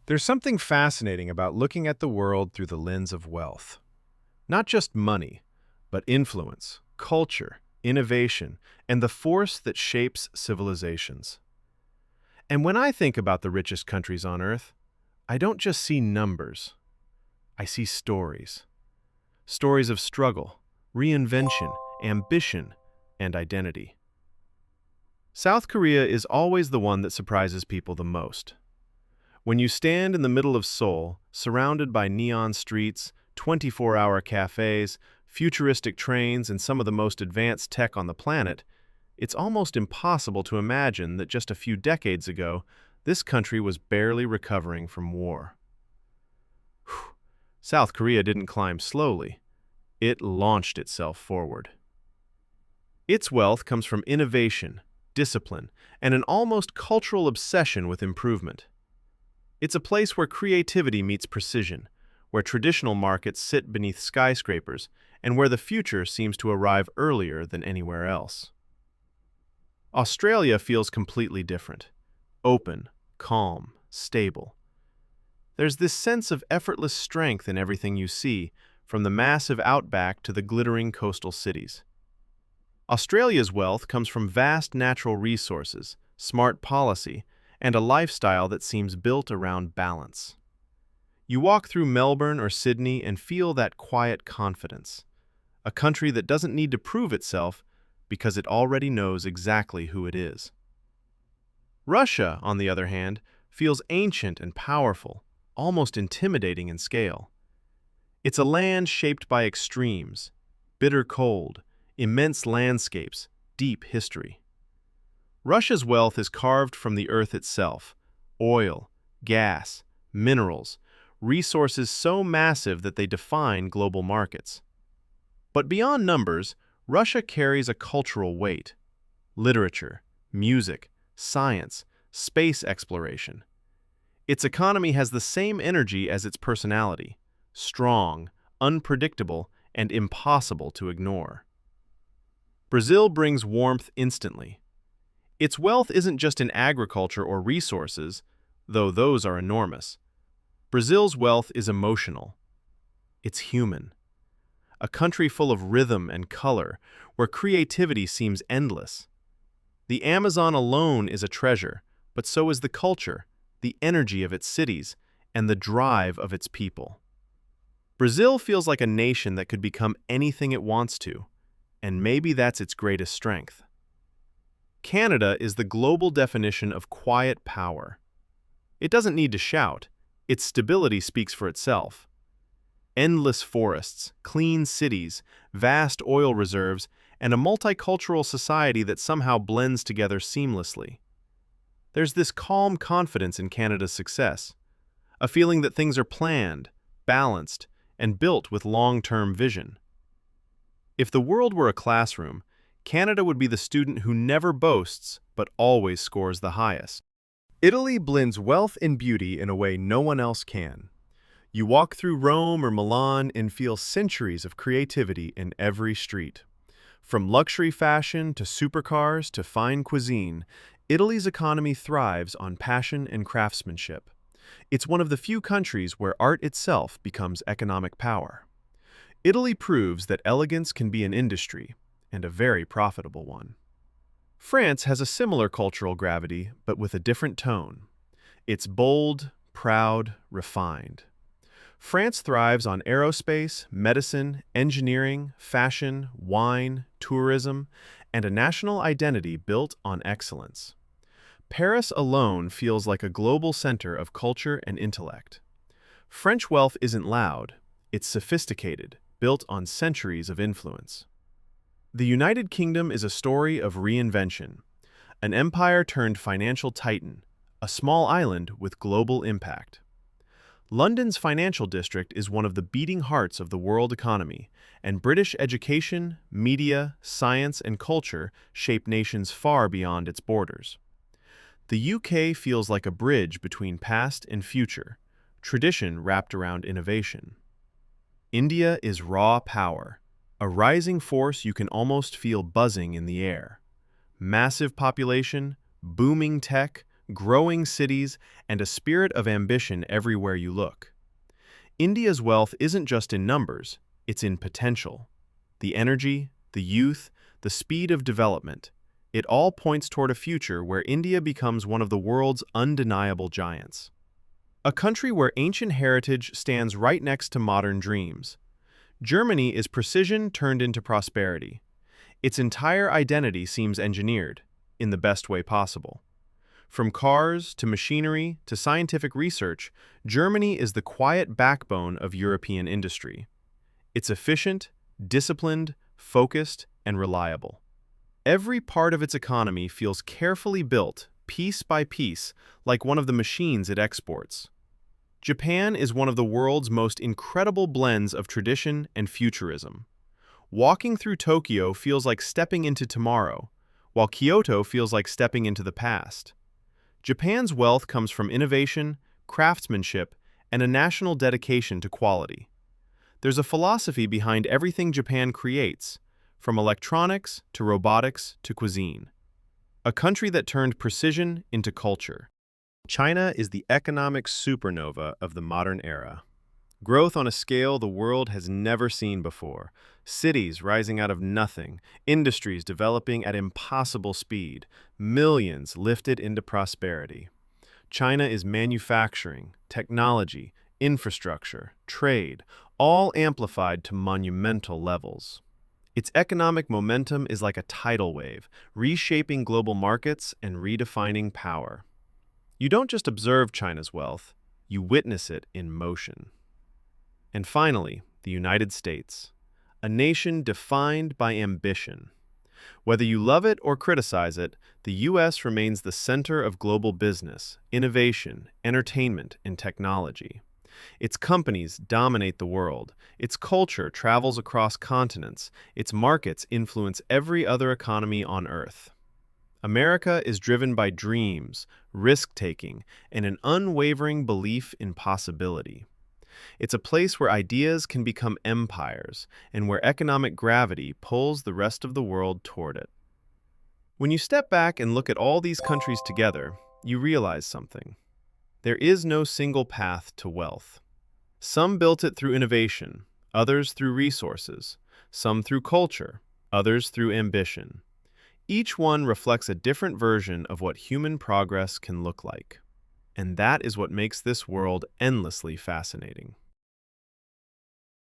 There's something fascinating about looking at the world through the lens of wealth. Not just money, but influence, culture, innovation, and the force that shapes civilizations. And when I think about the richest countries on Earth, I don't just see numbers. I see stories. Stories of struggle, reinvention, ambition, and identity. South Korea is always the one that surprises people the most. When you stand in the middle of Seoul, surrounded by neon streets, 24-hour cafes, futuristic trains, and some of the most advanced tech on the planet, it's almost impossible to imagine that just a few decades ago, this country was barely recovering from war. South Korea didn't climb slowly. It launched itself forward. Its wealth comes from innovation, discipline, and an almost cultural obsession with improvement. It's a place where creativity meets precision, where traditional markets sit beneath skyscrapers, and where the future seems to arrive earlier than anywhere else. Australia feels completely different. Open, calm, stable. There's this sense of effortless strength in everything you see, from the massive outback to the glittering coastal cities. Australia's wealth comes from vast natural resources, smart policy, and a lifestyle that seems built around balance. You walk through Melbourne or Sydney and feel that quiet confidence, a country that doesn't need to prove itself because it already knows exactly who it is. Russia, on the other hand, feels ancient and powerful, almost intimidating in scale. It's a land shaped by extremes, bitter cold, immense landscapes, deep history. Russia's wealth is carved from the earth itself: oil, gas, minerals, resources so massive that they define global markets. But beyond numbers, Russia carries a cultural weight: literature, music, science, space exploration. Its economy has the same energy as its personality: strong, unpredictable, and impossible to ignore. Brazil brings warmth instantly. Its wealth isn't just in agriculture or resources, though those are enormous. Brazil's wealth is emotional. It's human. A country full of rhythm and color, where creativity seems endless. The Amazon alone is a treasure, but so is the culture, the energy of its cities, and the drive of its people. Brazil feels like a nation that could become anything it wants to, and maybe that's its greatest strength. Canada is the global definition of quiet power. It doesn't need to shout. Its stability speaks for itself. Endless forests, clean cities, vast oil reserves, and a multicultural society that somehow blends together seamlessly. There's this calm confidence in Canada's success, a feeling that things are planned, balanced, and built with long-term vision. If the world were a classroom, Canada would be the student who never boasts but always scores the highest. Italy blends wealth and beauty in a way no one else can. You walk through Rome or Milan and feel centuries of creativity in every street. From luxury fashion to supercars to fine cuisine, Italy's economy thrives on passion and craftsmanship. It's one of the few countries where art itself becomes economic power. Italy proves that elegance can be an industry, and a very profitable one. France has a similar cultural gravity, but with a different tone. It's bold, proud, refined. France thrives on aerospace, medicine, engineering, fashion, wine, tourism, and a national identity built on excellence. Paris alone feels like a global center of culture and intellect. French wealth isn't loud, it's sophisticated, built on centuries of influence. The United Kingdom is a story of reinvention, an empire turned financial titan, a small island with global impact. London's financial district is one of the beating hearts of the world economy, and British education, media, science, and culture shape nations far beyond its borders. The UK feels like a bridge between past and future, tradition wrapped around innovation. India is raw power, a rising force you can almost feel buzzing in the air. Massive population, booming tech, growing cities, and a spirit of ambition everywhere you look. India's wealth isn't just in numbers, it's in potential. The energy, the youth, the speed of development, it all points toward a future where India becomes one of the world's undeniable giants. A country where ancient heritage stands right next to modern dreams. Germany is precision turned into prosperity. Its entire identity seems engineered, in the best way possible. From cars to machinery to scientific research, Germany is the quiet backbone of European industry. It's efficient, disciplined, focused, and reliable. Every part of its economy feels carefully built, piece by piece, like one of the machines it exports. Japan is one of the world's most incredible blends of tradition and futurism. Walking through Tokyo feels like stepping into tomorrow, while Kyoto feels like stepping into the past. Japan's wealth comes from innovation, craftsmanship, and a national dedication to quality. There's a philosophy behind everything Japan creates, from electronics to robotics to cuisine. A country that turned precision into culture. China is the economic supernova of the modern era. Growth on a scale the world has never seen before. Cities rising out of nothing, industries developing at impossible speed, millions lifted into prosperity. China is manufacturing, technology, infrastructure, trade, all amplified to monumental levels. Its economic momentum is like a tidal wave, reshaping global markets and redefining power. You don't just observe China's wealth, you witness it in motion. And finally, the United States, a nation defined by ambition. Whether you love it or criticize it, the U.S. remains the center of global business, innovation, entertainment, and technology. Its companies dominate the world, its culture travels across continents, its markets influence every other economy on Earth. America is driven by dreams, risk-taking, and an unwavering belief in possibility. It's a place where ideas can become empires and where economic gravity pulls the rest of the world toward it. When you step back and look at all these countries together, you realize something. There is no single path to wealth. Some built it through innovation, others through resources, some through culture, others through ambition. Each one reflects a different version of what human progress can look like. And that is what makes this world endlessly fascinating.